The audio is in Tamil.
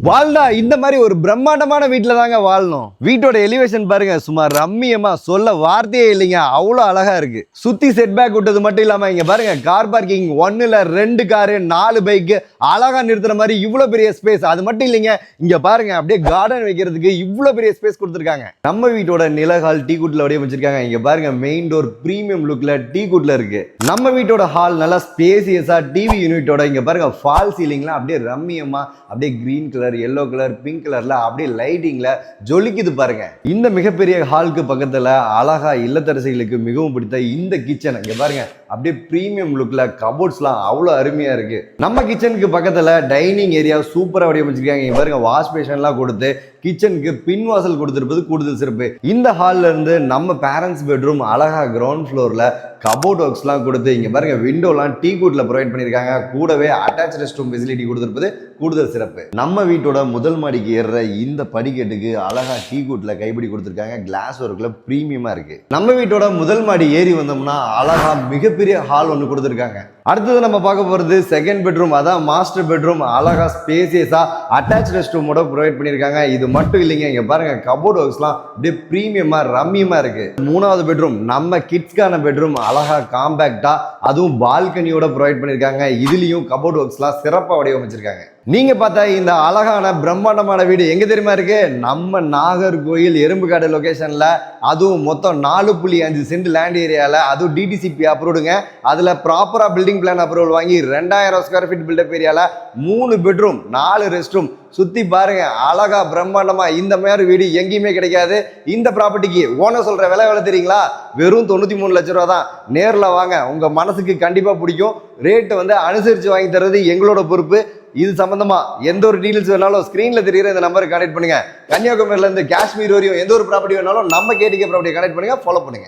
வாழ்னா இந்த மாதிரி ஒரு பிரம்மாண்டமான வீட்டில் தாங்க வாழணும். வீட்டோட எலிவேஷன் பாருங்க, சுமார் ரம்மியமா சொல்ல வார்த்தையே இல்லைங்க, அவ்வளோ அழகா இருக்கு. சுத்தி செட் பேக் விட்டது மட்டும் இல்லாம இங்க பாருங்க, கார் பார்க்கிங் 1 2 காரு 4 பைக்கு அழகா நிறுத்துற மாதிரி இவ்வளவு பெரிய ஸ்பேஸ். அது மட்டும் இல்லைங்க, இங்க பாருங்க அப்படியே கார்டன் வைக்கிறதுக்கு இவ்வளவு பெரிய ஸ்பேஸ் கொடுத்துருக்காங்க. நம்ம வீட்டோட நிலஹால் டீ குட்ல வடிவமைச்சிருக்காங்க. இங்க பாருங்க, மெயின் டோர் பிரீமியம் லுக்ல டீ குட்ல இருக்கு. நம்ம வீட்டோட ஹால் நல்லா ஸ்பேசியஸா டிவி யூனிட்டோட இங்க பாருங்க, ஃபால் சீலிங்ல அப்படியே ரம்மியமா அப்படியே green colour, yellow colour, pink கலர்ல அப்படியே லைட்டிங்ல ஜொலிக்குது பாருங்க. இந்த மிகப்பெரிய ஹாலுக்கு பக்கத்துல அழகா இல்லத்தரசிகளுக்கு மிகவும் பிடித்த இந்த கிச்சன் இங்க பாருங்க, அப்படியே பிரீமியம் லுக்ல கபோர்ட்ஸ்லாம் அவ்வளோ அருமையா இருக்கு. நம்ம கிச்சனுக்கு பக்கத்துல டைனிங் ஏரியா சூப்பரா வடிவமைச்சிருக்காங்க. இங்க பாருங்க, வாஷ் பேஷன்லாம் கொடுத்து கிச்சனுக்கு பின் வாசல் கொடுத்திருப்பது கூடுதல் சிறப்பு. இந்த ஹால்ல இருந்து நம்ம பேரண்ட்ஸ் பெட்ரூம் அழகா கிரவுண்ட் ஃப்ளோர்ல கபோர்ட் ஒர்க்ஸ்லாம் கொடுத்து இங்க பாருங்க, விண்டோலாம் டீ குட்ல ப்ரொவைட் பண்ணிருக்காங்க. கூடவே அட்டாச் ரெஸ்ட் ரூம் ஃபெசிலிட்டி கொடுத்திருப்பது கூடுதல் சிறப்பு. நம்ம வீட்டோட முதல் மாடிக்கு ஏறுற இந்த படிக்கட்டுக்கு அழகா டீ குட்ல கைப்பிடி கொடுத்திருக்காங்க. கிளாஸ் ஒர்க்ல பிரீமியமா இருக்கு. நம்ம வீட்டோட முதல் மாடி ஏறி வந்தோம்னா அழகா மிகப்பெரிய ஹால் ஒன்று கொடுத்திருக்காங்க. அடுத்தது நம்ம பார்க்க போறது செகண்ட் பெட்ரூம், அதான் மாஸ்டர் பெட்ரூம். அழகா ஸ்பேசியஸா அட்டாச் ரெஸ்ட் ரூமோட ப்ரொவைட் பண்ணிருக்காங்க. இது மட்டும் இல்லைங்க, இங்க பாருங்க கபோர்ட் ஒர்க்ஸ்லாம் அப்படியே பிரீமியமா ரம்மியமா இருக்கு. மூணாவது பெட்ரூம் நம்ம கிட்ஸ்க்கான பெட்ரூம், அழகா காம்பேக்டா அதுவும் பால்கனியோட ப்ரொவைட் பண்ணிருக்காங்க. இதுலயும் கபோர்ட் ஒர்க்ஸ்லாம் சிறப்பா வடிவமைச்சிருக்காங்க. நீங்க பார்த்தா இந்த அழகான பிரம்மாண்டமான வீடு எங்க தெரியுமா இருக்கு? நம்ம நாகர்கோயில் எறும்புக்காடு லொகேஷன்ல, அதுவும் மொத்தம் 4.5 சென்ட் லேண்ட் ஏரியால, அதுவும் டிடிசிபி அப்ரூவ்டுங்க. அதுல ப்ராப்பரா பில்டிங் பிளான் அப்ரூவல் வாங்கி 2000 ஸ்கொயர் ஃபீட் பில்டப் ஏரியால 3 பெட்ரூம் 4 ரெஸ்ட் ரூம். சுத்தி பாருங்க அழகா பிரம்மாண்டமா. இந்த மாதிரி வீடு எங்கேயுமே கிடைக்காது. இந்த ப்ராப்பர்ட்டிக்கு ஓனர் சொல்ற விலை தெரியுங்களா? வெறும் 93 லட்சம் ரூபா தான். நேர்ல வாங்க, உங்க மனசுக்கு கண்டிப்பா பிடிக்கும். ரேட்டு அனுசரிச்சு வாங்கி தர்றது எங்களோட பொறுப்பு. இது சம்பந்தமா எந்த ஒரு டீடைல்ஸ் வேணாலும் ஸ்கிரீன்ல தெரியுற இந்த நம்பருக்கு கனெக்ட் பண்ணுங்க. கன்னியாகுமரியில இருந்து காஷ்மீர் வரையும் எந்த ஒரு ப்ராப்பர்ட்டி வேணாலும் நம்ம கேடிகே ப்ராப்பர்ட்டியை கனெக்ட் பண்ணுங்க, ஃபாலோ பண்ணுங்க.